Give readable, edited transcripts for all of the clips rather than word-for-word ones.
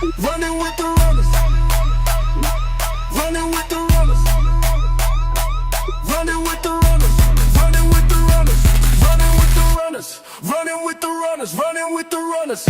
Running with the runners. Running with the runners. Running with the runners. Running with the runners. Running with the runners. Running with the runners. Running with the runners.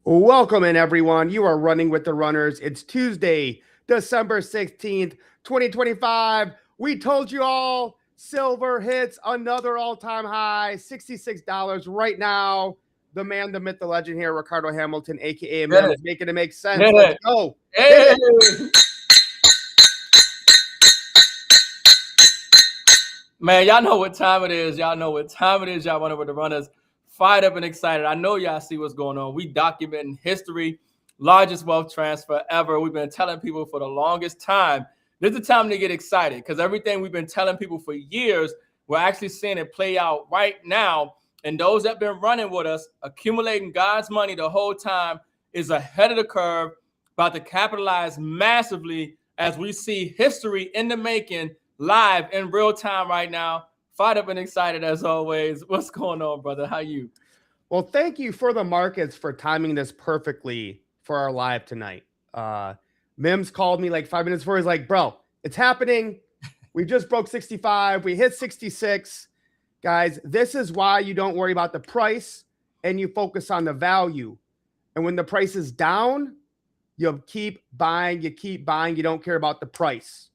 Welcome in, everyone. You are running with the runners. It's Tuesday, December 16th, 2025. We told you all silver hits another all-time high, $66 right now. The man, the myth, the legend here, Ricardo Hamilton, a.k.a. M.I.M.S, making it make sense. Let's go. Hey. Man, y'all know what time it is. Y'all know what time it is. Y'all running with the runners. Fired up and excited. I know y'all see what's going on. We documenting history, largest wealth transfer ever. We've been telling people for the longest time. This is the time to get excited because everything we've been telling people for years, we're actually seeing it play out right now. And those that have been running with us, accumulating God's money the whole time, is ahead of the curve, about to capitalize massively as we see history in the making live in real time right now. Fired up and excited as always. What's going on, brother? How you? Well, thank you for the markets for timing this perfectly for our live tonight. M.I.M.S called me like 5 minutes before. He's like, bro, it's happening. We just broke 65. We hit 66. Guys, this is why you don't worry about the price and you focus on the value. And when the price is down, you keep buying, you don't care about the price.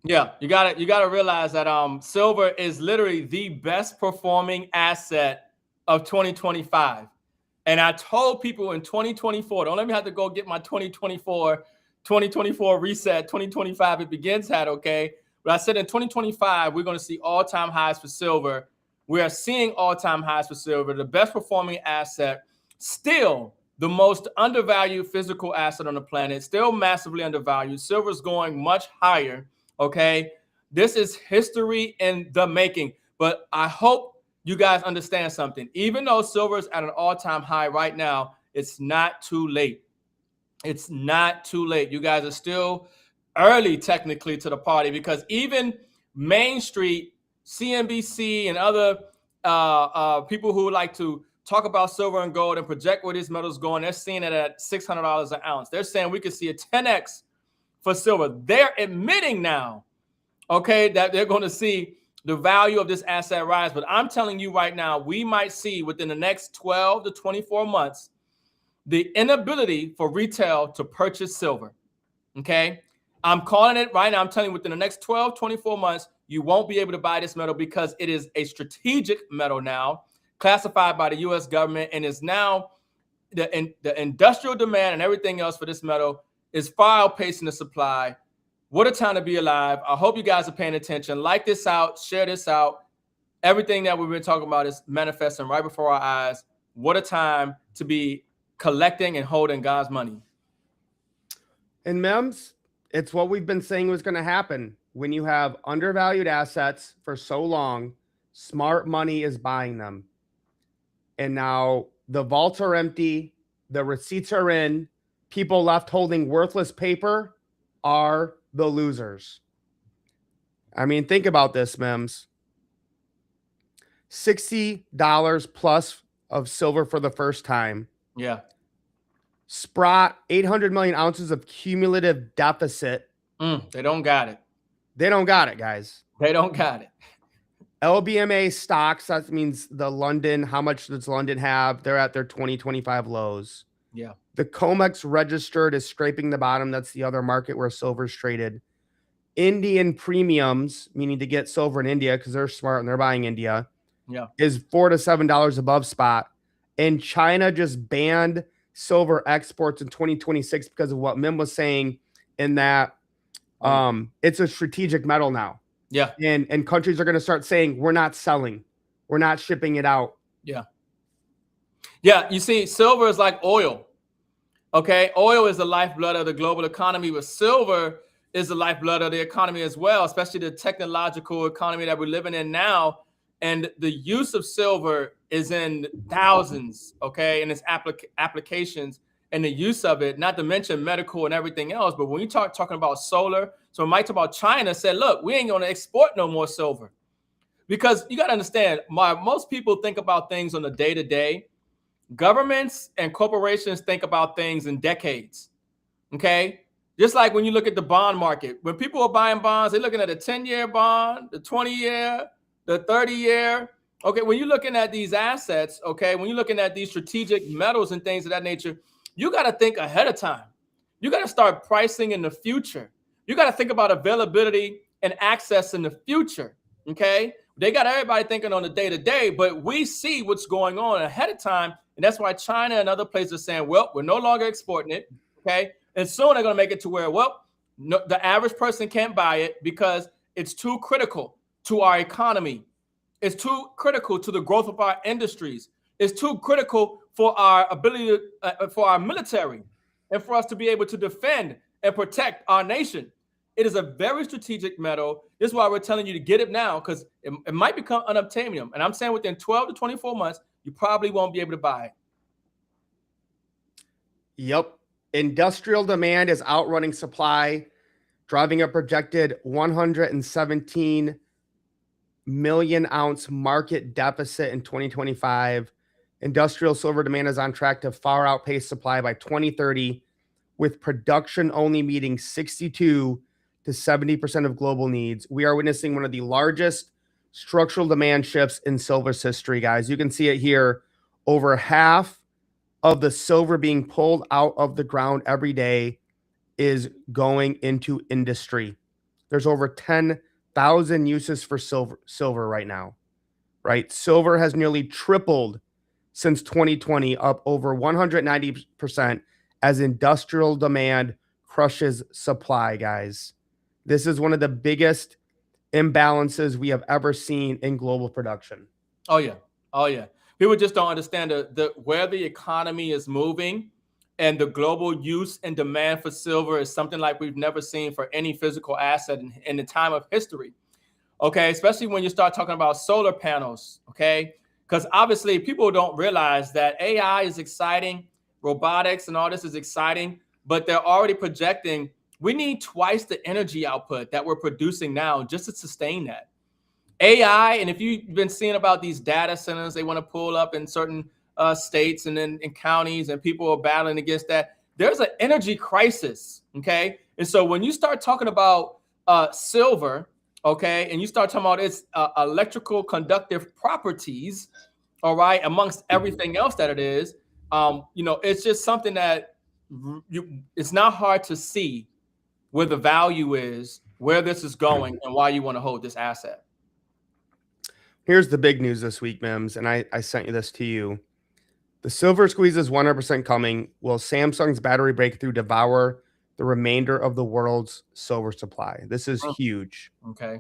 Yeah, you gotta realize that silver is literally the best performing asset of 2025. And I told people in 2024, don't let me have to go get my 2024 reset, 2025 it begins hat, okay? But I said in 2025, we're gonna see all-time highs for silver. We are seeing all-time highs for silver, the best performing asset, still the most undervalued physical asset on the planet, still massively undervalued. Silver's going much higher. Okay, this is history in the making, but I hope you guys understand something. Even though silver is at an all-time high right now, it's not too late. It's not too late. You guys are still early technically to the party because even Main Street, CNBC, and other people who like to talk about silver and gold and project where these metals going, they're seeing it at $600 an ounce. They're saying we could see a 10x for silver. They're admitting now, okay, that they're going to see the value of this asset rise. But I'm telling you right now, we might see within the next 12 to 24 months, the inability for retail to purchase silver, okay? I'm calling it right now. I'm telling you within the next 12, 24 months, you won't be able to buy this metal because it is a strategic metal now, classified by the U.S. government, and is now the industrial demand and everything else for this metal is far outpacing the supply. What a time to be alive. I hope you guys are paying attention. Like this out, share this out. Everything that we've been talking about is manifesting right before our eyes. What a time to be collecting and holding God's money. And M.I.M.S, it's what we've been saying was going to happen. When you have undervalued assets for so long, smart money is buying them. And now the vaults are empty. The receipts are in. People left holding worthless paper are the losers. I mean, think about this, M.I.M.S. $60 plus of silver for the first time. Yeah. Sprott, 800 million ounces of cumulative deficit. They don't got it. They don't got it, guys. They don't got it. LBMA stocks, that means the London, how much does London have? They're at their 2025 lows. Yeah. The COMEX registered is scraping the bottom. That's the other market where silver's traded. Indian premiums, meaning to get silver in India because they're smart and they're buying India, is $4 to $7 above spot. And China just banned silver exports in 2026 because of what M.I.M was saying in that it's a strategic metal now. Yeah. And countries are going to start saying, we're not selling. We're not shipping it out. Yeah. Yeah, you see, silver is like oil. Okay, oil is the lifeblood of the global economy, but silver is the lifeblood of the economy as well, especially the technological economy that we're living in now. And the use of silver is in thousands, okay, in its applications and the use of it, not to mention medical and everything else. But when you talking about solar, so Mike talk about China said, look, we ain't going to export no more silver. because you got to understand, most people think about things on the day to day. Governments and corporations think about things in decades. Okay. Just like when you look at the bond market, when people are buying bonds, they're looking at a 10-year bond, the 20-year, the 30-year. Okay. When you're looking at these assets, okay, when you're looking at these strategic metals and things of that nature, you got to think ahead of time. You got to start pricing in the future. You got to think about availability and access in the future. Okay. They got everybody thinking on the day to day, but we see what's going on ahead of time. And that's why China and other places are saying, well, we're no longer exporting it. Okay. And soon they're going to make it to where, well, no, the average person can't buy it because it's too critical to our economy. It's too critical to the growth of our industries. It's too critical for our ability for our military and for us to be able to defend and protect our nation. It is a very strategic metal. This is why we're telling you to get it now, because it might become unobtainium. And I'm saying within 12 to 24 months, you probably won't be able to buy it. Yep. Industrial demand is outrunning supply, driving a projected 117 million ounce market deficit in 2025. Industrial silver demand is on track to far outpace supply by 2030, with production only meeting 62 to 70% of global needs. We are witnessing one of the largest structural demand shifts in silver's history, guys. You can see it here. Over half of the silver being pulled out of the ground every day is going into industry. There's over 10,000 uses for silver right now, right? Silver has nearly tripled since 2020, up over 190% as industrial demand crushes supply, guys. This is one of the biggest imbalances we have ever seen in global production. Oh, yeah. Oh, yeah. People just don't understand where the economy is moving, and the global use and demand for silver is something like we've never seen for any physical asset in the time of history. Okay, especially when you start talking about solar panels. Okay, because obviously people don't realize that AI is exciting, robotics and all this is exciting, but they're already projecting we need twice the energy output that we're producing now just to sustain that. AI, and if you've been seeing about these data centers they want to pull up in certain states and then in counties, and people are battling against that, there's an energy crisis. Okay, and so when you start talking about silver, okay, and you start talking about its electrical conductive properties, all right, amongst everything else that it is, it's just something that it's not hard to see where the value is, where this is going, and why you want to hold this asset. Here's the big news this week, Mims, and I sent you this to you. The silver squeeze is 100% coming. Will Samsung's battery breakthrough devour the remainder of the world's silver supply? This is huge. Okay.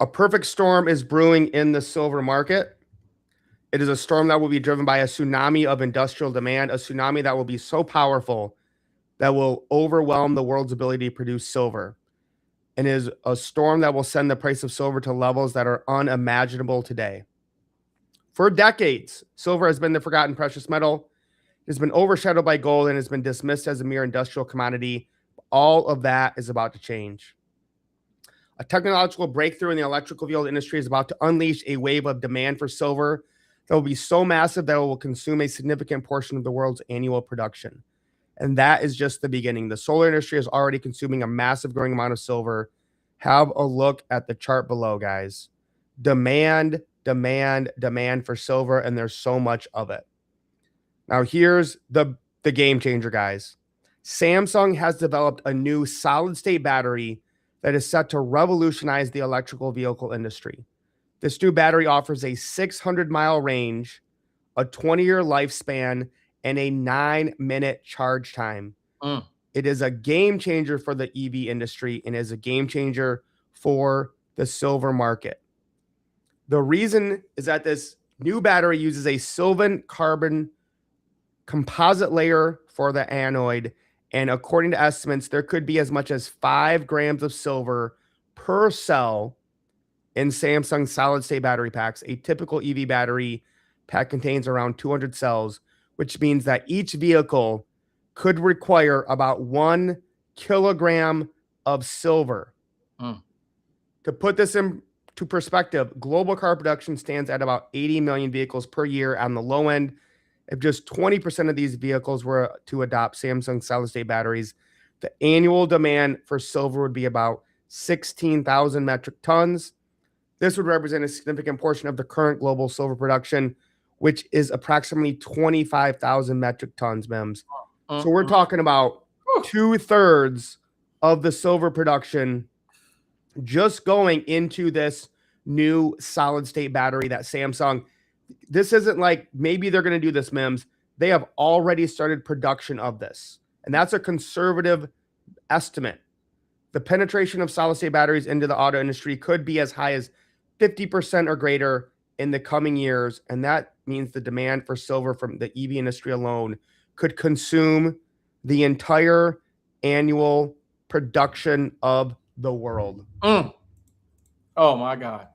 A perfect storm is brewing in the silver market. It is a storm that will be driven by a tsunami of industrial demand, a tsunami that will be so powerful that will overwhelm the world's ability to produce silver. And is a storm that will send the price of silver to levels that are unimaginable today. For decades, silver has been the forgotten precious metal. It has been overshadowed by gold and has been dismissed as a mere industrial commodity. All of that is about to change. A technological breakthrough in the electrical vehicle industry is about to unleash a wave of demand for silver that will be so massive that it will consume a significant portion of the world's annual production. And that is just the beginning. The solar industry is already consuming a massive growing amount of silver. Have a look at the chart below, guys. Demand for silver, and there's so much of it. Now, here's the game changer, guys. Samsung has developed a new solid-state battery that is set to revolutionize the electrical vehicle industry. This new battery offers a 600-mile range, a 20-year lifespan, and a 9-minute charge time. It is a game changer for the EV industry and is a game changer for the silver market. The reason is that this new battery uses a silicon carbon composite layer for the anode, and according to estimates, there could be as much as 5 grams of silver per cell in Samsung solid-state battery packs. A typical EV battery pack contains around 200 cells, which means that each vehicle could require about 1 kilogram of silver. To put this in to perspective, global car production stands at about 80 million vehicles per year on the low end. If just 20% of these vehicles were to adopt Samsung solid-state batteries, the annual demand for silver would be about 16,000 metric tons. This would represent a significant portion of the current global silver production, which is approximately 25,000 metric tons, Mims. So we're talking about 2/3 of the silver production just going into this new solid state battery that Samsung. This isn't like maybe they're going to do this, Mims. They have already started production of this. And that's a conservative estimate. The penetration of solid state batteries into the auto industry could be as high as 50% or greater in the coming years. And that means the demand for silver from the EV industry alone could consume the entire annual production of the world. Oh my God.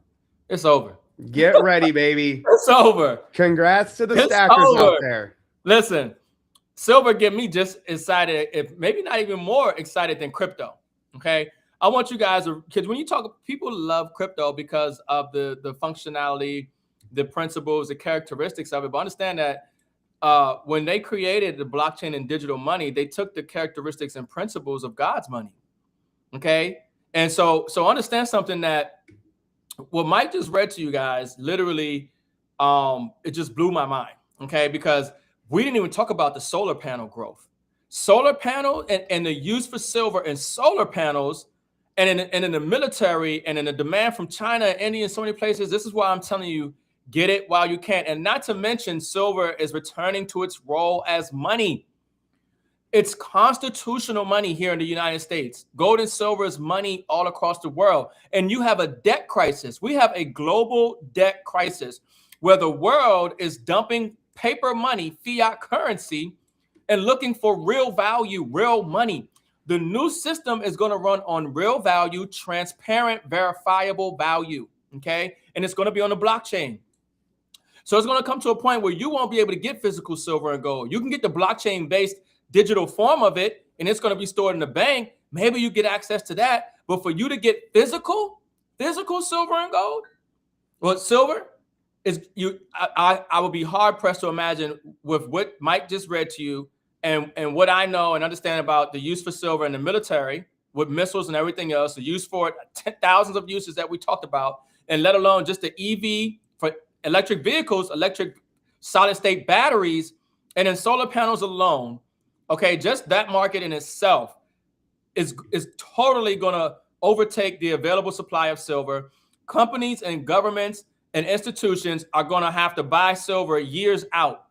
It's over. Get ready, baby. It's over. Congrats to the stackers out there. Listen, silver get me just excited, if maybe not even more excited than crypto. Okay. I want you guys to, because when you talk, people love crypto because of the functionality, the principles, the characteristics of it. But understand that when they created the blockchain and digital money, they took the characteristics and principles of God's money. Okay. And so understand something, that what Mike just read to you guys, literally, it just blew my mind. Okay. Because we didn't even talk about the solar panel growth. Solar panel and the use for silver and solar panels, and in the military, and in the demand from China, India, and so many places. This is why I'm telling you, get it while you can. And not to mention, silver is returning to its role as money. It's constitutional money here in the United States. Gold and silver is money all across the world. And you have a debt crisis. We have a global debt crisis where the world is dumping paper money, fiat currency, and looking for real value, real money. The new system is going to run on real value, transparent, verifiable value. Okay. And it's going to be on the blockchain. So it's going to come to a point where you won't be able to get physical silver and gold. You can get the blockchain based digital form of it, and it's going to be stored in the bank. Maybe you get access to that. But for you to get physical silver and gold, well, silver is I would be hard pressed to imagine, with what Mike just read to you, and what I know and understand about the use for silver in the military with missiles and everything else, the use for it, thousands of uses that we talked about, and let alone just the EV for electric vehicles, electric solid state batteries, and then solar panels alone. Okay, just that market in itself is totally going to overtake the available supply of silver. Companies and governments and institutions are going to have to buy silver years out.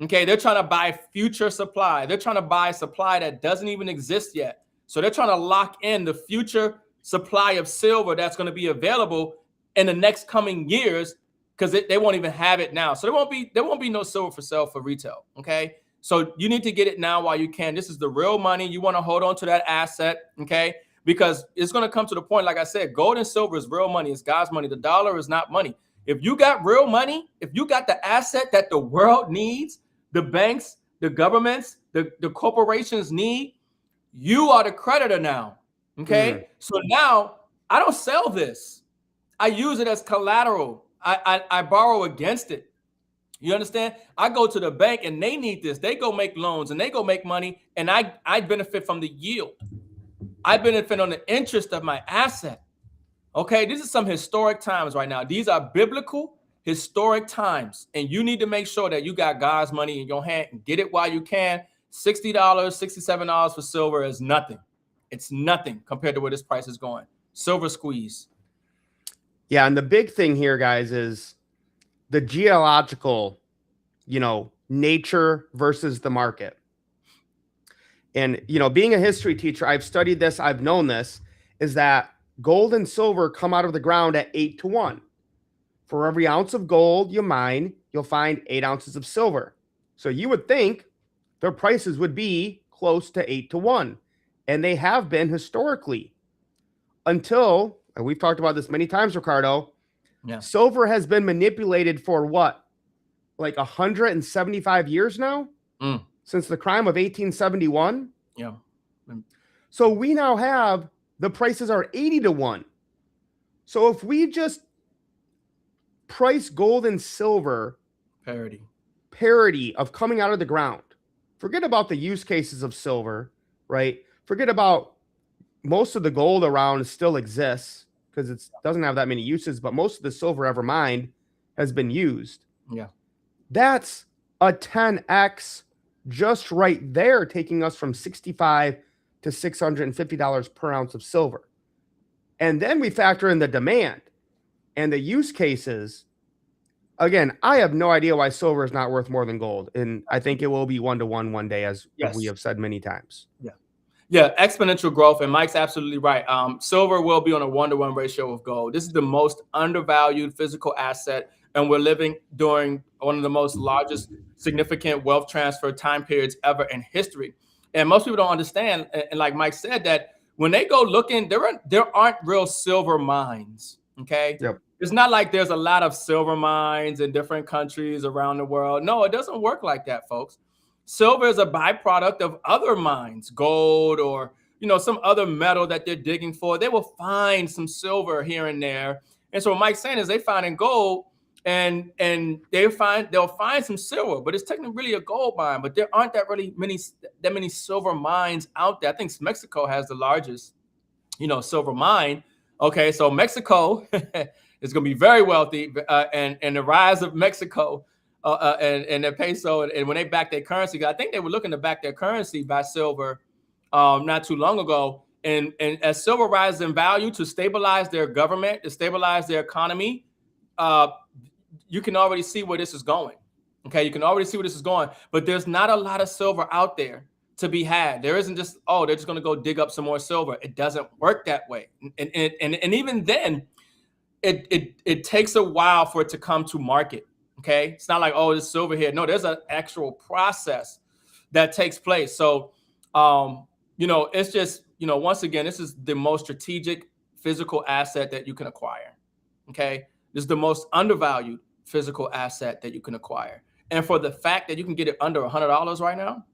Okay, they're trying to buy future supply. They're trying to buy supply that doesn't even exist yet. So they're trying to lock in the future supply of silver that's going to be available in the next coming years, because they won't even have it now. So there won't be no silver for sale for retail. Okay, so you need to get it now while you can. This is the real money. You want to hold on to that asset. Okay, because it's going to come to the point, like I said, gold and silver is real money. It's God's money. The dollar is not money. If you got real money, if you got the asset that the world needs, the banks, the governments, the corporations need, you are the creditor now. Okay. So now I don't sell this. I use it as collateral. I borrow against it. You understand? I go to the bank and they need this. They go make loans and they go make money, and I benefit from the yield. I benefit on the interest of my asset. Okay. These are some historic times right now. These are biblical historic times, and you need to make sure that you got God's money in your hand and get it while you can. $60, $67 for silver is nothing. It's nothing compared to where this price is going. Silver squeeze. Yeah, and the big thing here, guys, is the geological, nature versus the market. And, being a history teacher, I've studied this, I've known this, is that gold and silver come out of the ground at 8-to-1. For every ounce of gold you mine, you'll find 8 ounces of silver. So you would think their prices would be close to 8-to-1. And they have been historically, until, and we've talked about this many times, Ricardo, silver has been manipulated for what? Like 175 years now? Since the crime of 1871? Yeah. So we now have, the prices are 80-to-1. So if we just price gold and silver parity of coming out of the ground, forget about the use cases of silver, right? Forget about most of the gold around still exists because it doesn't have that many uses, but most of the silver ever mined has been used. Yeah. That's a 10x just right there, taking us from $65 to $650 per ounce of silver. And then we factor in the demand and the use cases. Again, I have no idea why silver is not worth more than gold. And I think it will be 1-to-1 one day, as we have said many times. Yeah, exponential growth. And Mike's absolutely right. Silver will be on a 1-to-1 ratio of gold. This is the most undervalued physical asset. And we're living during one of the most largest significant wealth transfer time periods ever in history. And most people don't understand. And like Mike said, that when they go looking, there aren't real silver mines. Okay. Yep. It's not like there's a lot of silver mines in different countries around the world. No, it doesn't work like that, folks. Silver is a byproduct of other mines, gold or some other metal that they're digging for. They will find some silver here and there. And so what Mike's saying is they find in gold and they'll find some silver, but it's technically really a gold mine. But there aren't that many silver mines out there. I think Mexico has the largest, silver mine. Okay, so Mexico is going to be very wealthy, and the rise of Mexico. And their peso, and when they back their currency, I think they were looking to back their currency by silver not too long ago. And as silver rises in value to stabilize their government, to stabilize their economy, you can already see where this is going. Okay, you can already see where this is going. But there's not a lot of silver out there to be had. There isn't just, they're just going to go dig up some more silver. It doesn't work that way. And even then, it takes a while for it to come to market. Okay, it's not like, there's silver here. No, there's an actual process that takes place. So, it's just, once again, this is the most strategic physical asset that you can acquire. Okay, this is the most undervalued physical asset that you can acquire. And for the fact that you can get it under $100 right now,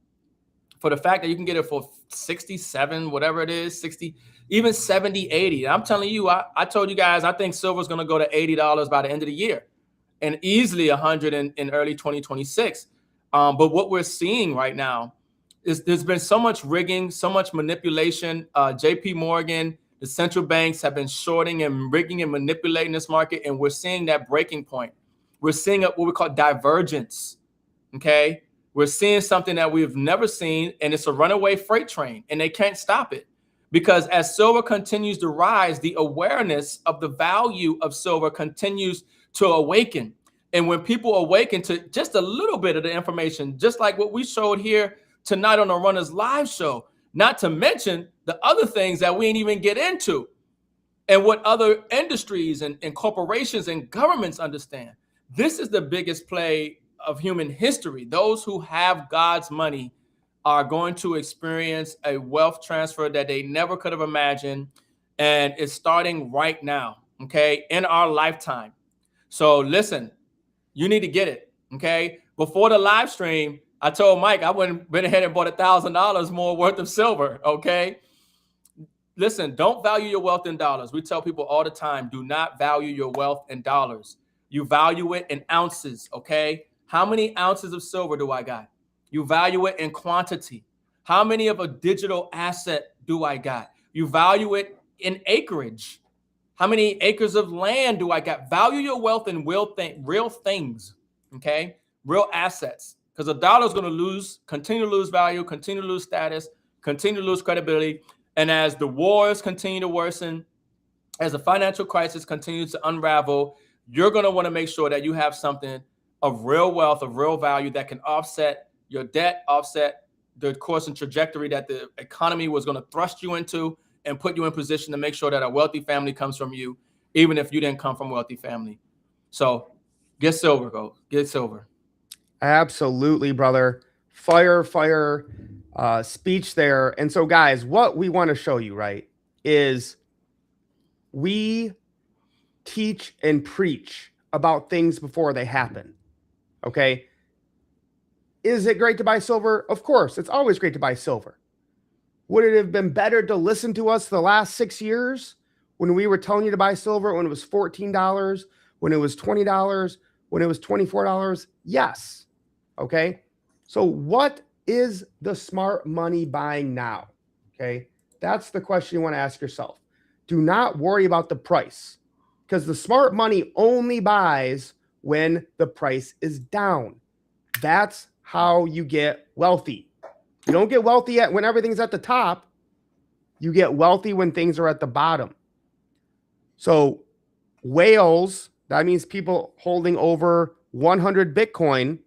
for the fact that you can get it for 67, whatever it is, 60, even 70, 80. I'm telling you, I told you guys, I think silver is going to go to $80 by the end of the year, and easily 100 in early 2026. But what we're seeing right now is there's been so much rigging, so much manipulation. JP Morgan, the central banks have been shorting and rigging and manipulating this market, and we're seeing that breaking point. We're seeing what we call divergence, okay? We're seeing something that we've never seen, and it's a runaway freight train, and they can't stop it. Because as silver continues to rise, the awareness of the value of silver continues to awaken. And when people awaken to just a little bit of the information, just like what we showed here tonight on the Runners Live show, not to mention the other things that we ain't even get into, and what other industries and corporations and governments understand. This is the biggest play of human history. Those who have God's money are going to experience a wealth transfer that they never could have imagined. And it's starting right now, okay, in our lifetime. So listen, you need to get it, okay? Before the live stream, I told Mike I went ahead and bought $1,000 more worth of silver, okay? Listen, don't value your wealth in dollars. We tell people all the time, do not value your wealth in dollars. You value it in ounces, okay? How many ounces of silver do I got? You value it in quantity. How many of a digital asset do I got? You value it in acreage. How many acres of land do I got? Value your wealth in real things, okay? Real assets. Because a dollar is going to continue to lose value, continue to lose status, continue to lose credibility. And as the wars continue to worsen, as the financial crisis continues to unravel, you're going to want to make sure that you have something of real wealth, of real value that can offset your debt, offset the course and trajectory that the economy was going to thrust you into, and put you in position to make sure that a wealthy family comes from you, even if you didn't come from a wealthy family. So get silver, go get silver. Absolutely, brother. Fire speech there. And so, guys, what we want to show you, right, is we teach and preach about things before they happen. Okay. Is it great to buy silver? Of course, it's always great to buy silver. Would it have been better to listen to us the last 6 years when we were telling you to buy silver, when it was $14, when it was $20, when it was $24? Yes. Okay. So what is the smart money buying now? Okay. That's the question you want to ask yourself. Do not worry about the price, because the smart money only buys when the price is down. That's how you get wealthy. You don't get wealthy when everything's at the top. You get wealthy when things are at the bottom. So whales, that means people holding over 100 Bitcoin,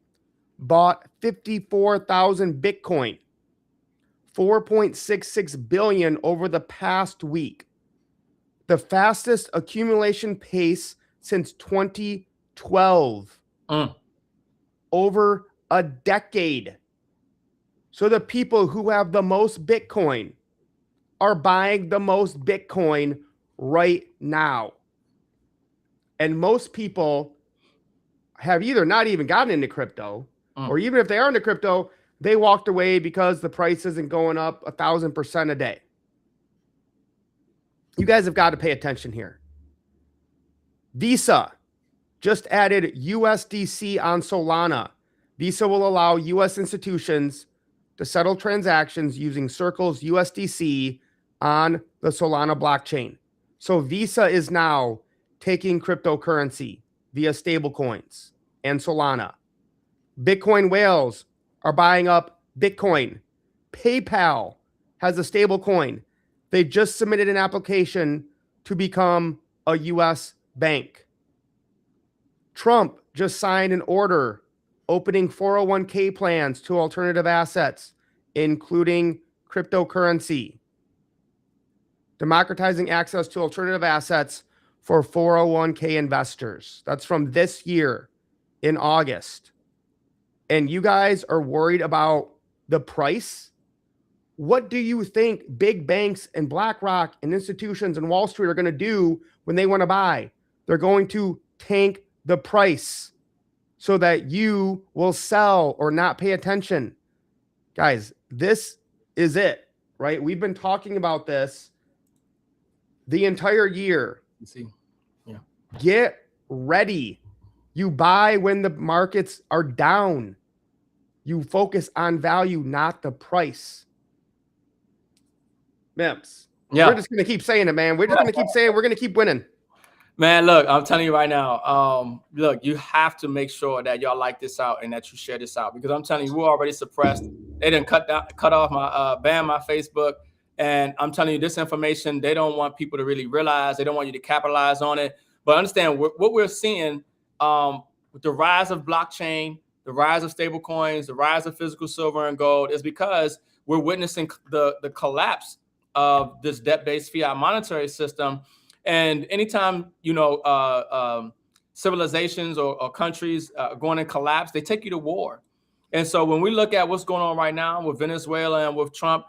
bought 54,000 Bitcoin, 4.66 billion over the past week. The fastest accumulation pace since 2012. Over a decade. So the people who have the most Bitcoin are buying the most Bitcoin right now. And most people have either not even gotten into crypto, or even if they are into crypto, they walked away because the price isn't going up 1,000% a day. You guys have got to pay attention here. Visa just added USDC on Solana. Visa will allow US institutions to settle transactions using Circle's USDC on the Solana blockchain. So Visa is now taking cryptocurrency via stablecoins and Solana. Bitcoin whales are buying up Bitcoin. PayPal has a stablecoin. They just submitted an application to become a US bank. Trump just signed an order opening 401k plans to alternative assets, including cryptocurrency, democratizing access to alternative assets for 401k investors. That's from this year in August. And you guys are worried about the price? What do you think big banks and BlackRock and institutions and Wall Street are going to do when they want to buy? They're going to tank the price so that you will sell or not pay attention. Guys, this is it, right? We've been talking about this the entire year. You see, yeah. Get ready. You buy when the markets are down. You focus on value, not the price. M.I.M.S. Yeah. We're just going to keep saying it, man. We're just going to keep saying we're going to keep winning. Man, look, I'm telling you right now, look, you have to make sure that y'all like this out and that you share this out, because I'm telling you, we're already suppressed. They didn't cut off my, ban my Facebook. And I'm telling you, this information, they don't want people to really realize. They don't want you to capitalize on it. But understand what we're seeing with the rise of blockchain, the rise of stable coins, the rise of physical silver and gold is because we're witnessing the collapse of this debt-based fiat monetary system. And anytime, you know, civilizations or countries going in collapse, they take you to war. And so when we look at what's going on right now with Venezuela and with Trump,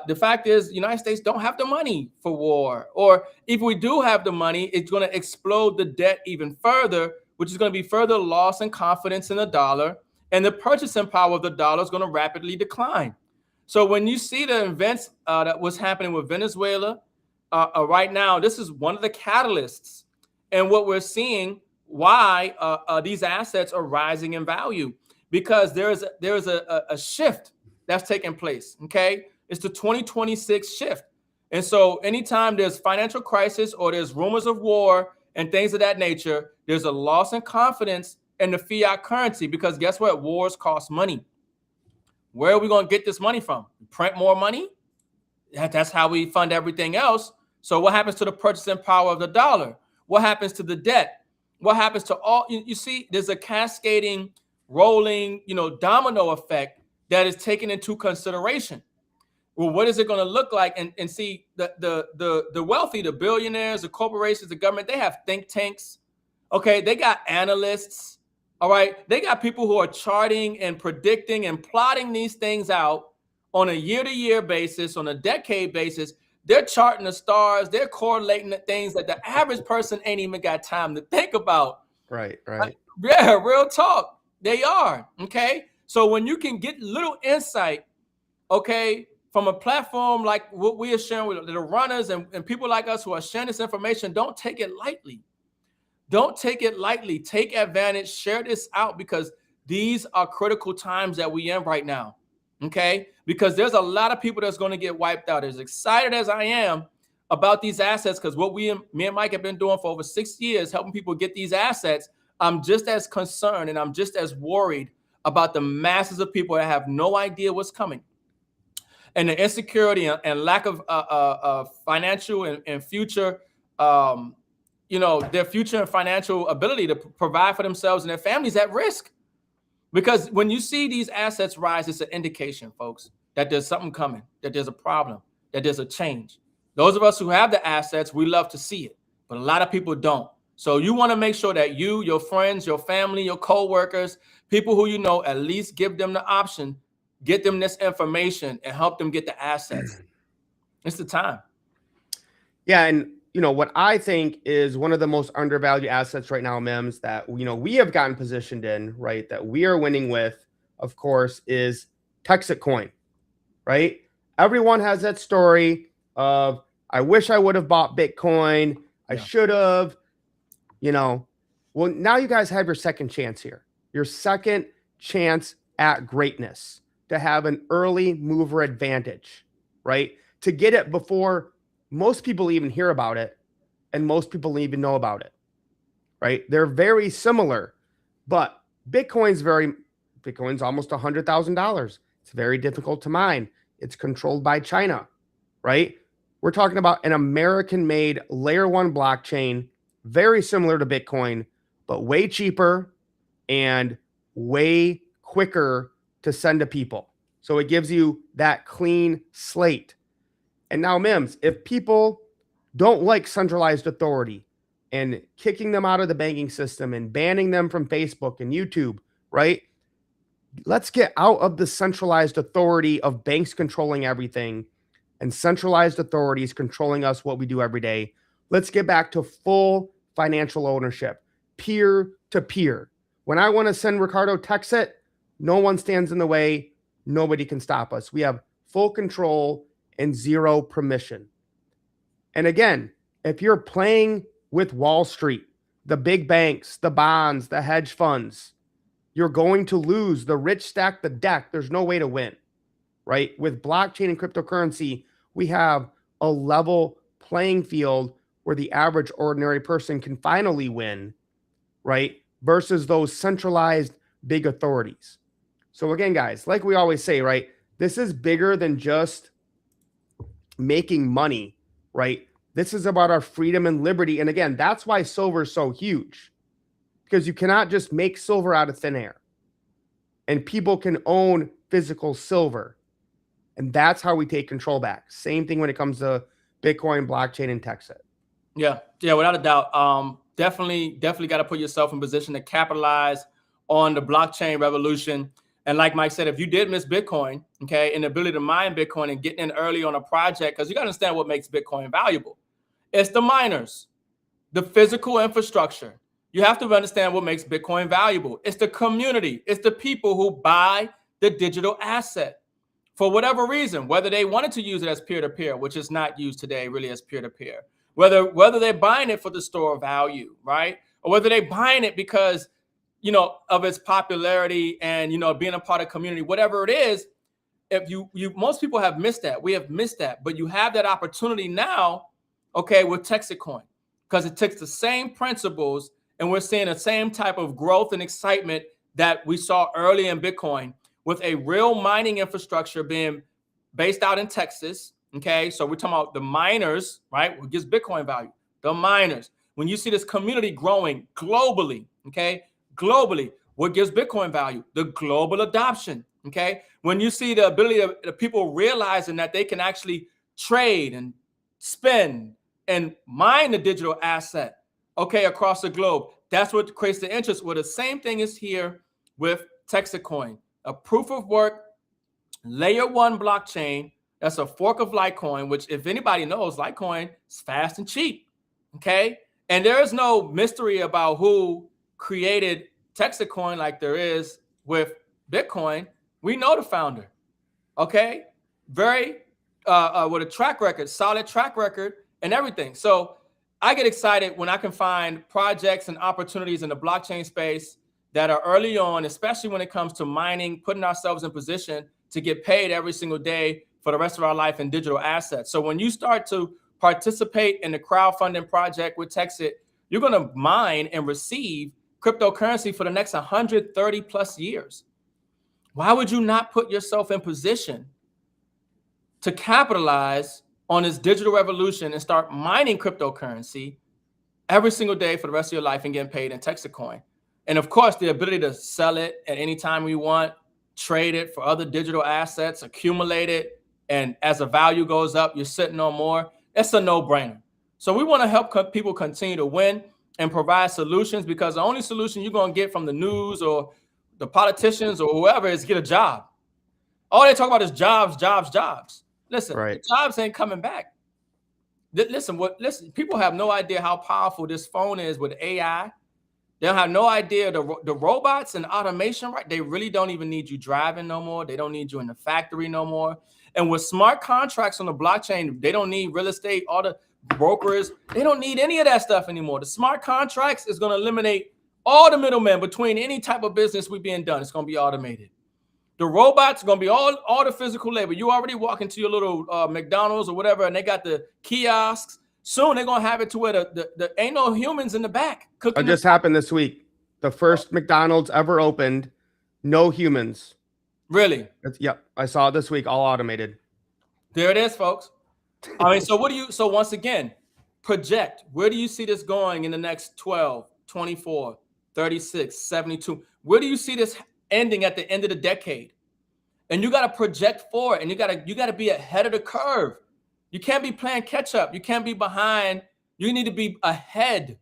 the fact is the United States don't have the money for war. Or if we do have the money, it's going to explode the debt even further, which is going to be further loss in confidence in the dollar. And the purchasing power of the dollar is going to rapidly decline. So when you see the events that was happening with Venezuela, right now, this is one of the catalysts, and what we're seeing why these assets are rising in value, because there's a shift that's taking place. Okay, it's the 2026 shift, and so anytime there's financial crisis or there's rumors of war and things of that nature, there's a loss in confidence in the fiat currency, because guess what? Wars cost money. Where are we going to get this money from? Print more money? That's how we fund everything else. So what happens to the purchasing power of the dollar? What happens to the debt? What happens to all? You see, there's a cascading, rolling, domino effect that is taken into consideration. Well, what is it going to look like? And see, the wealthy, the billionaires, the corporations, the government, they have think tanks. Okay, they got analysts. All right, they got people who are charting and predicting and plotting these things out on a year-to-year basis, on a decade basis. They're charting the stars. They're correlating the things that the average person ain't even got time to think about. Right. Yeah, real talk. They are. Okay. So when you can get little insight, okay, from a platform like what we are sharing with the runners and people like us who are sharing this information, don't take it lightly. Don't take it lightly. Take advantage, share this out, because these are critical times that we in right now. Okay, because there's a lot of people that's going to get wiped out. As excited as I am about these assets, because what me and Mike have been doing for over 6 years, helping people get these assets, I'm just as concerned and I'm just as worried about the masses of people that have no idea what's coming, and the insecurity and lack of financial and future, their future and financial ability to provide for themselves and their families at risk. Because when you see these assets rise, it's an indication, folks, that there's something coming, that there's a problem, that there's a change. Those of us who have the assets, we love to see it, but a lot of people don't. So you want to make sure that you, your friends, your family, your co-workers, people who you know, at least give them the option, get them this information and help them get the assets. It's the time. Yeah, and what I think is one of the most undervalued assets right now, Mims, that we have gotten positioned in, right, that we are winning with, of course, is Texas coin, right? Everyone has that story of, I wish I would have bought Bitcoin. I should have, well, now you guys have your second chance here, your second chance at greatness, to have an early mover advantage, right? To get it before most people even hear about it and most people even know about it, right? They're very similar, but Bitcoin's almost $100,000. It's very difficult to mine. It's controlled by China, right? We're talking about an American-made layer 1 blockchain, very similar to Bitcoin, but way cheaper and way quicker to send to people. So it gives you that clean slate. And now, Mims, if people don't like centralized authority and kicking them out of the banking system and banning them from Facebook and YouTube, right? Let's get out of the centralized authority of banks controlling everything and centralized authorities controlling us, what we do every day. Let's get back to full financial ownership, peer to peer. When I want to send Ricardo Texit, no one stands in the way. Nobody can stop us. We have full control and zero permission. And again, if you're playing with Wall Street, the big banks, the bonds, the hedge funds, you're going to lose. The rich stack the deck. There's no way to win, right? With blockchain and cryptocurrency, we have a level playing field where the average ordinary person can finally win, right? Versus those centralized big authorities. So again, guys, like we always say, right? This is bigger than just making money, right? This is about our freedom and liberty. And again, that's why silver is so huge, because you cannot just make silver out of thin air, and people can own physical silver. And that's how we take control back. Same thing when it comes to Bitcoin, blockchain, and Texit. Yeah, without a doubt. Definitely got to put yourself in position to capitalize on the blockchain revolution. And like Mike said, if you did miss Bitcoin, okay, and the ability to mine Bitcoin and getting in early on a project, because you got to understand what makes Bitcoin valuable. It's the miners, the physical infrastructure. You have to understand what makes Bitcoin valuable. It's the community. It's the people who buy the digital asset for whatever reason, whether they wanted to use it as peer-to-peer, which is not used today really as peer-to-peer, whether they're buying it for the store of value, right? Or whether they're buying it because, of its popularity and, being a part of community, whatever it is. If most people have missed that. We have missed that, but you have that opportunity now, okay, with Texas coin, because it takes the same principles and we're seeing the same type of growth and excitement that we saw early in Bitcoin, with a real mining infrastructure being based out in Texas. Okay, so we're talking about the miners, right? What gives Bitcoin value? The miners. When you see this community growing globally, okay, what gives Bitcoin value? The global adoption. Okay, when you see the ability of the people realizing that they can actually trade and spend and mine the digital asset, okay, across the globe, that's what creates the interest. Well, the same thing is here with Texas coin, a proof of work layer 1 blockchain. That's a fork of Litecoin, which, if anybody knows, Litecoin is fast and cheap. Okay, and there is no mystery about who created Texas coin like there is with Bitcoin. We know the founder. Okay, very with a track record, solid track record and everything. So I get excited when I can find projects and opportunities in the blockchain space that are early on, especially when it comes to mining, putting ourselves in position to get paid every single day for the rest of our life in digital assets. So when you start to participate in the crowdfunding project with Texit, you're going to mine and receive cryptocurrency for the next 130 plus years. Why would you not put yourself in position to capitalize on this digital revolution and start mining cryptocurrency every single day for the rest of your life and getting paid in Texit coin? And of course, the ability to sell it at any time we want, trade it for other digital assets, accumulate it, and as the value goes up, you're sitting on more. It's a no-brainer. So we want to help people continue to win and provide solutions, because the only solution you're going to get from the news or the politicians or whoever is get a job. All they talk about is jobs, jobs, jobs. Listen, right. Jobs ain't coming back. Listen, people have no idea how powerful this phone is with AI. They don't have no idea the robots and automation, right? They really don't even need you driving no more. They don't need you in the factory no more. And with smart contracts on the blockchain, they don't need real estate, all the brokers. They don't need any of that stuff anymore. The smart contracts is going to eliminate all the middlemen between any type of business we being done. It's going to be automated. The robots are going to be all the physical labor. You already walk into your little McDonald's or whatever, and they got the kiosks. Soon they're going to have it to where the ain't no humans in the back cooking. It just happened this week. The first McDonald's ever opened, no humans. Really? Yep. I saw it this week, all automated. There it is, folks. I mean, so once again, project. Where do you see this going in the next 12, 24, 36, 72? Where do you see this ending at the end of the decade? And you got to project forward, and you got to be ahead of the curve. You can't be playing catch up. You can't be behind. You need to be ahead.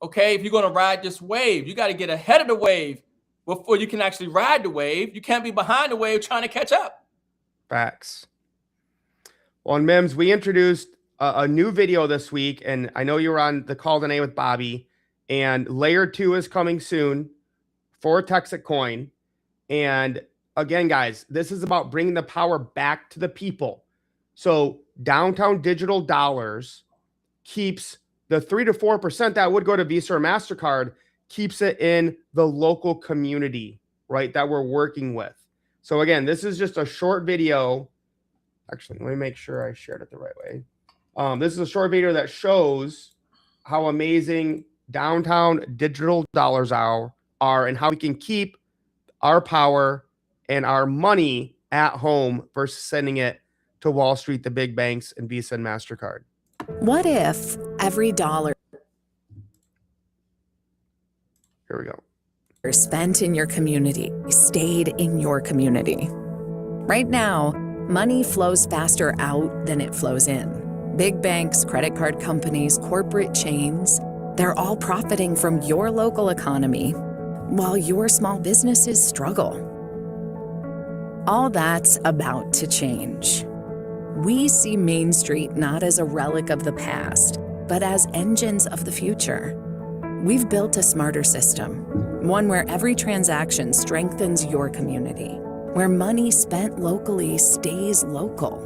Okay, if you're going to ride this wave, you got to get ahead of the wave before you can actually ride the wave. You can't be behind the wave trying to catch up. Facts. Well, on M.I.M.S, we introduced a new video this week, and I know you were on the call today with Bobby, and Layer 2 is coming soon for Texit Coin. And again, guys, this is about bringing the power back to the people. So downtown digital dollars keeps the 3 to 4% that would go to Visa or MasterCard, keeps it in the local community, right, that we're working with. So again, this is just a short video. Actually, let me make sure I shared it the right way. This is a short video that shows how amazing downtown digital dollars are and how we can keep our power and our money at home versus sending it to Wall Street, the big banks, and Visa and MasterCard. What if every dollar Here we go. spent in your community stayed in your community? Right now, money flows faster out than it flows in. Big banks, credit card companies, corporate chains, they're all profiting from your local economy while your small businesses struggle. All that's about to change. We see Main Street not as a relic of the past, but as engines of the future. We've built a smarter system, one where every transaction strengthens your community, where money spent locally stays local,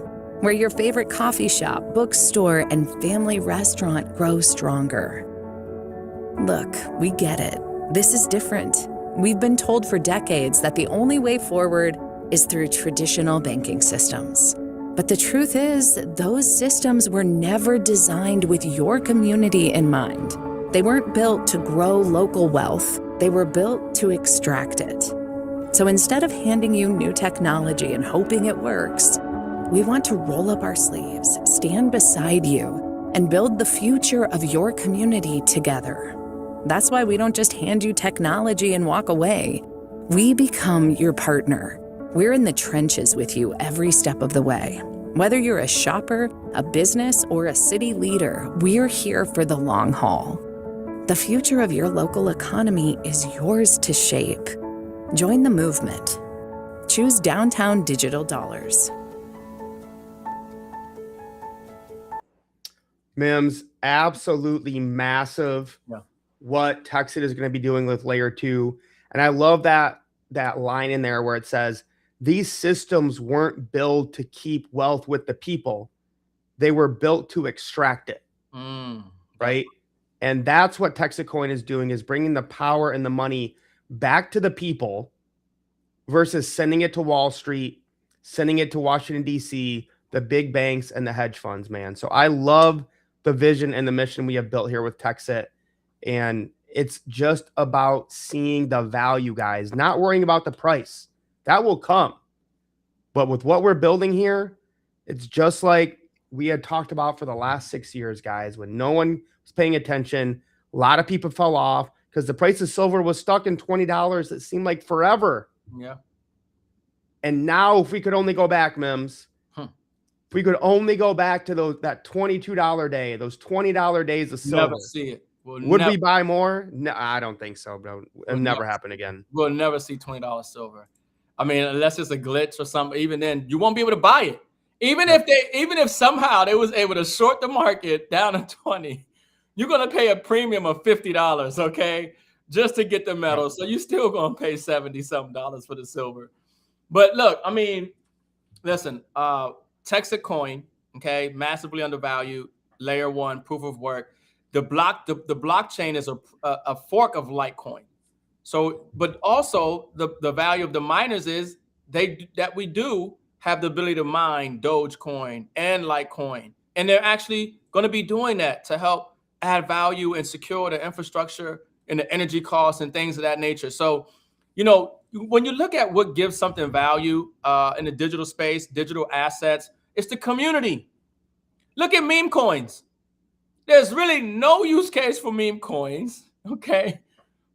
where your favorite coffee shop, bookstore, and family restaurant grow stronger. Look, we get it. This is different. We've been told for decades that the only way forward is through traditional banking systems. But the truth is, those systems were never designed with your community in mind. They weren't built to grow local wealth. They were built to extract it. So instead of handing you new technology and hoping it works, we want to roll up our sleeves, stand beside you, and build the future of your community together. That's why we don't just hand you technology and walk away. We become your partner. We're in the trenches with you every step of the way. Whether you're a shopper, a business, or a city leader, we're here for the long haul. The future of your local economy is yours to shape. Join the movement. Choose Downtown Digital Dollars. M.I.M.S, absolutely massive. Yeah. What Texit is going to be doing with Layer 2. And I love that line in there where it says these systems weren't built to keep wealth with the people. They were built to extract it, right? And that's what Texacoin is doing, is bringing the power and the money back to the people versus sending it to Wall Street, sending it to Washington, D.C., the big banks and the hedge funds, man. So I love the vision and the mission we have built here with Texit. And it's just about seeing the value, guys, not worrying about the price. That will come. But with what we're building here, it's just like we had talked about for the last 6 years, guys, when no one was paying attention. A lot of people fell off because the price of silver was stuck in $20. It seemed like forever. Yeah. And now if we could only go back, M.I.M.S, if we could only go back to that $22 day, those $20 days of silver. Never see it. Would we buy more? No, I don't think so, bro. It'll never happen again. We'll never see $20 silver. I mean, unless it's a glitch or something, even then you won't be able to buy it. Even if somehow they was able to short the market down to 20, you're gonna pay a premium of $50, okay, just to get the metal. So you're still gonna pay $70-something for the silver. But look, I mean, listen, Texacoin, okay, massively undervalued, layer 1, proof of work. The blockchain is a fork of Litecoin. So, but also the value of the miners is that we do have the ability to mine Dogecoin and Litecoin, and they're actually going to be doing that to help add value and secure the infrastructure and the energy costs and things of that nature. So, you know, when you look at what gives something value in the digital space, digital assets, it's the community. Look at meme coins. There's really no use case for meme coins, okay?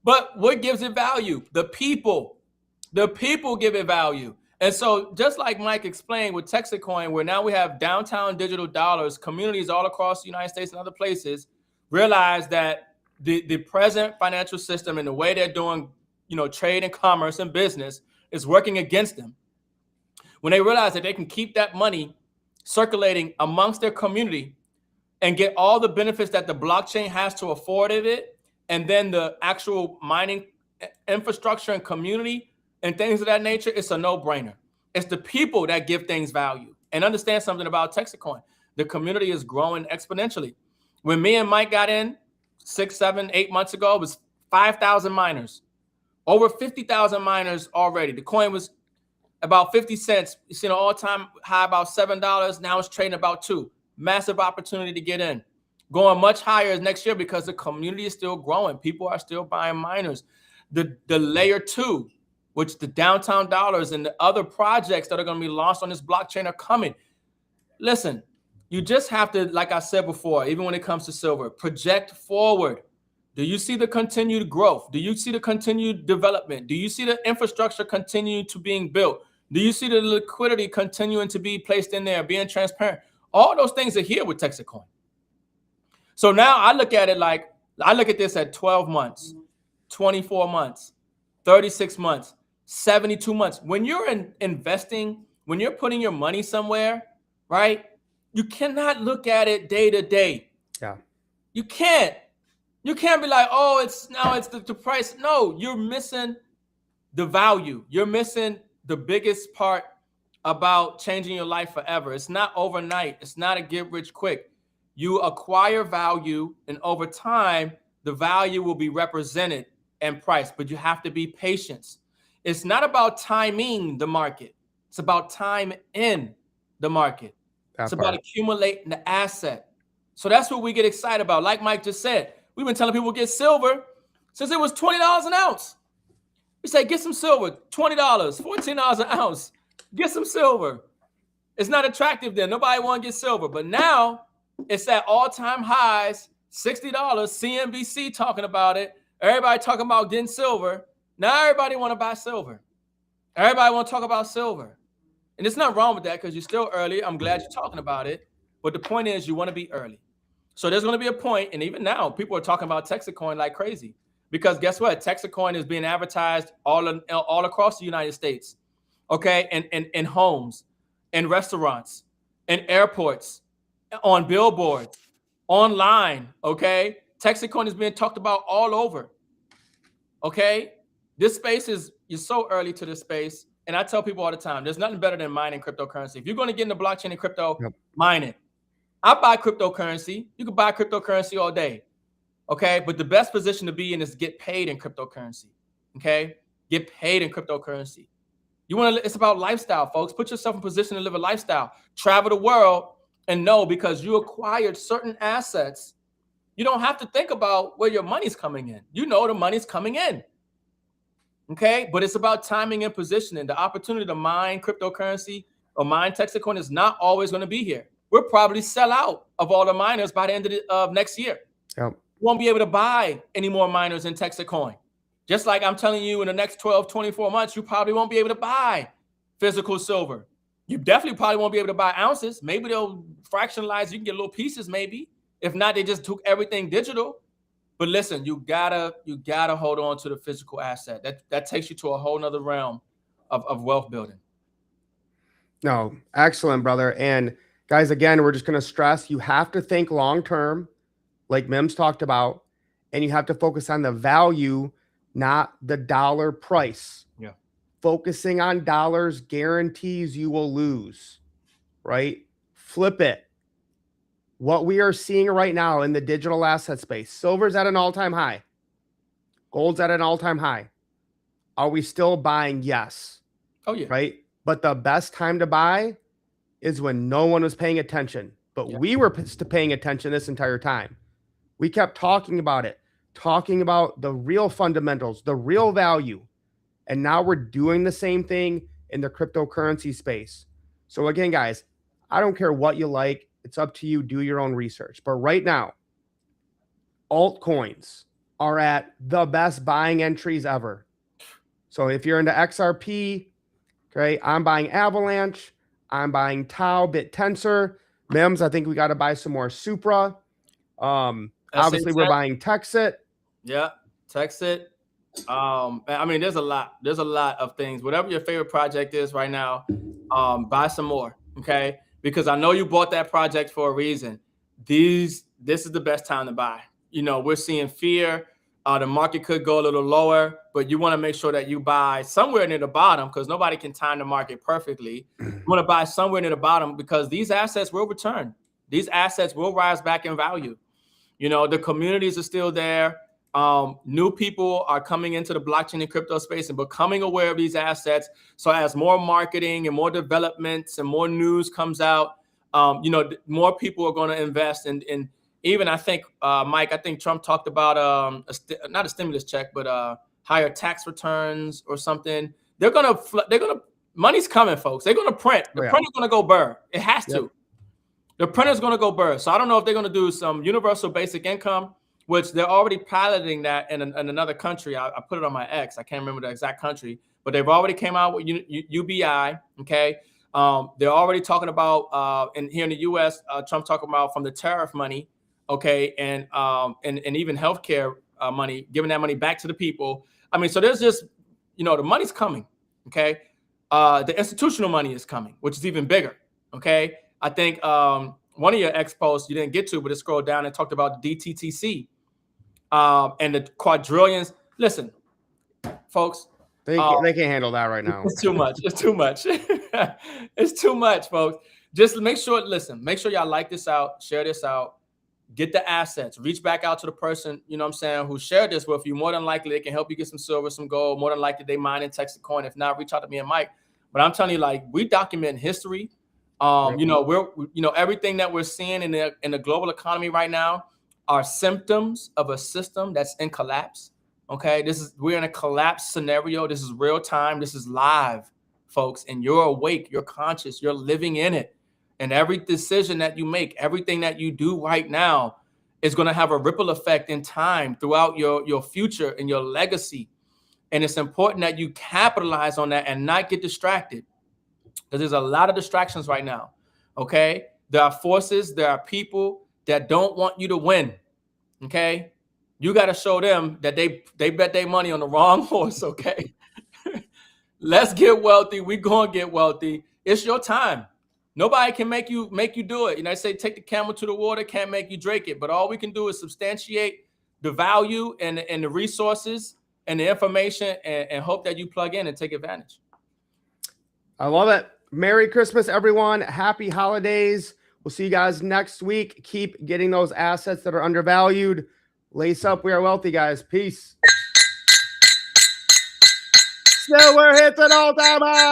But what gives it value? The people. The people give it value. And so just like Mike explained with Texacoin, where now we have downtown digital dollars, communities all across the United States and other places realize that the present financial system and the way they're doing, you know, trade and commerce and business is working against them. When they realize that they can keep that money circulating amongst their community and get all the benefits that the blockchain has to afford it, and then the actual mining infrastructure and community and things of that nature, it's a no-brainer. It's the people that give things value. And understand something about Texacoin. The community is growing exponentially. When me and Mike got in 6, 7, 8 months ago, it was 5,000 miners. Over 50,000 miners already. The coin was about 50 cents. It's seen an all-time high about $7. Now it's trading about $2. Massive opportunity to get in. Going much higher next year because the community is still growing. People are still buying miners. The layer 2, which the downtown dollars and the other projects that are going to be launched on this blockchain are coming. Listen, you just have to, like I said before, even when it comes to silver, project forward. Do you see the continued growth? Do you see the continued development? Do you see the infrastructure continuing to being built? Do you see the liquidity continuing to be placed in there, being transparent? All those things are here with Texacoin. So now I look at it like, I look at this at 12 months, 24 months, 36 months, 72 months. When you're investing, when you're putting your money somewhere, right, you cannot look at it day to day. Yeah. You can't. You can't be like, oh, it's the price. No, you're missing the value. You're missing the biggest part about changing your life forever. It's not overnight. It's not a get rich quick. You acquire value, and over time, the value will be represented and priced, but you have to be patient. It's not about timing the market. It's about time in the market. It's about accumulating the asset. So that's what we get excited about. Like Mike just said, we've been telling people get silver since it was $20 an ounce. We say, get some silver, $20, $14 an ounce. Get some silver. It's not attractive then. Nobody want to get silver. But now it's at all-time highs, $60. CNBC talking about it. Everybody talking about getting silver. Now everybody want to buy silver. Everybody want to talk about silver. And it's not wrong with that because you're still early. I'm glad you're talking about it. But the point is you want to be early. So there's going to be a point, and even now, people are talking about Texacoin like crazy. Because guess what? Texacoin is being advertised all across the United States. Okay, and in homes, in restaurants, in airports, on billboards, online. Okay, Texacoin is being talked about all over. Okay, this space you're so early to this space. and I tell people all the time, there's nothing better than mining cryptocurrency. If you're going to get into blockchain and crypto, Yep. mine it. I buy cryptocurrency. You can buy cryptocurrency all day. Okay. But the best position to be in is get paid in cryptocurrency. Okay. Get paid in cryptocurrency. You want to, it's about lifestyle, folks. Put yourself in position to live a lifestyle. Travel the world and know because you acquired certain assets, you don't have to think about where your money's coming in. You know the money's coming in. Okay, but it's about timing and positioning. The opportunity to mine cryptocurrency or mine Texacoin is not always going to be here. We'll probably sell out of all the miners by the end of next year. Yep. You won't be able to buy any more miners in Texacoin. Just like I'm telling you, in the next 12, 24 months, you probably won't be able to buy physical silver. You definitely probably won't be able to buy ounces. Maybe they'll fractionalize. You can get little pieces maybe. If not, they just took everything digital. But listen, you gotta hold on to the physical asset. That takes you to a whole nother realm of wealth building. No, excellent, brother. And guys, again, we're just going to stress you have to think long term, like M.I.M.S talked about, and you have to focus on the value, not the dollar price. Yeah. Focusing on dollars guarantees you will lose, right? Flip it. What we are seeing right now in the digital asset space, silver's at an all-time high. Gold's at an all-time high. Are we still buying? Yes. Oh, yeah. Right? But the best time to buy is when no one was paying attention. But we were paying attention this entire time. We kept talking about it, talking about the real fundamentals, the real value. And now we're doing the same thing in the cryptocurrency space. So again, guys, I don't care what you like. It's up to you. Do your own research. But right now, altcoins are at the best buying entries ever. So if you're into XRP, okay, I'm buying Avalanche. I'm buying Tau, BitTensor. M.I.M.S, I think we got to buy some more Supra. Obviously, we're buying Texit. Yeah, Texit. I mean, there's a lot. There's a lot of things. Whatever your favorite project is right now, buy some more, okay? Because I know you bought that project for a reason. This is the best time to buy. You know, we're seeing fear. The market could go a little lower, but you want to make sure that you buy somewhere near the bottom because nobody can time the market perfectly. You want to buy somewhere near the bottom because these assets will return. These assets will rise back in value. You know, the communities are still there. New people are coming into the blockchain and crypto space and becoming aware of these assets. So as more marketing and more developments and more news comes out, you know, more people are going to invest in even I think, Mike, I think Trump talked about not a stimulus check, but higher tax returns or something. They're gonna money's coming, folks. They're gonna print. The printer's gonna go burr. It has to. The printer's gonna go burr. So I don't know if they're gonna do some universal basic income, which they're already piloting that in another country. I put it on my X. I can't remember the exact country, but they've already came out with UBI. Okay. They're already talking about and here in the U.S. Trump talking about from the tariff money. Okay, and even healthcare money, giving that money back to the people. I mean, so there's just, you know, the money's coming. Okay, the institutional money is coming, which is even bigger. Okay, I think one of your X posts you didn't get to, but it scrolled down and talked about the DTTC and the quadrillions. Listen, folks, they can't handle that right now. It's too much. It's too much. It's too much, folks. Just make sure. Listen, make sure y'all like this out, share this out. Get the assets, reach back out to the person, you know what I'm saying, who shared this with you. More than likely, they can help you get some silver, some gold. More than likely, they mine in Texacoin. If not, reach out to me and Mike. But I'm telling you, like, we document history. You know, everything that we're seeing in the global economy right now are symptoms of a system that's in collapse. Okay, we're in a collapse scenario. This is real time. This is live, folks. And you're awake, you're conscious, you're living in it. And every decision that you make, everything that you do right now is going to have a ripple effect in time throughout your future and your legacy. And it's important that you capitalize on that and not get distracted because there's a lot of distractions right now. Okay. There are forces, there are people that don't want you to win. Okay. You got to show them that they bet their money on the wrong horse. Okay. Let's get wealthy. We're going to get wealthy. It's your time. Nobody can make you do it. You know, I say take the camel to the water, can't make you drink it. But all we can do is substantiate the value and the resources and the information and hope that you plug in and take advantage. I love it. Merry Christmas, everyone. Happy holidays. We'll see you guys next week. Keep getting those assets that are undervalued. Lace up. We are wealthy, guys. Peace. Still, we're hitting all time high.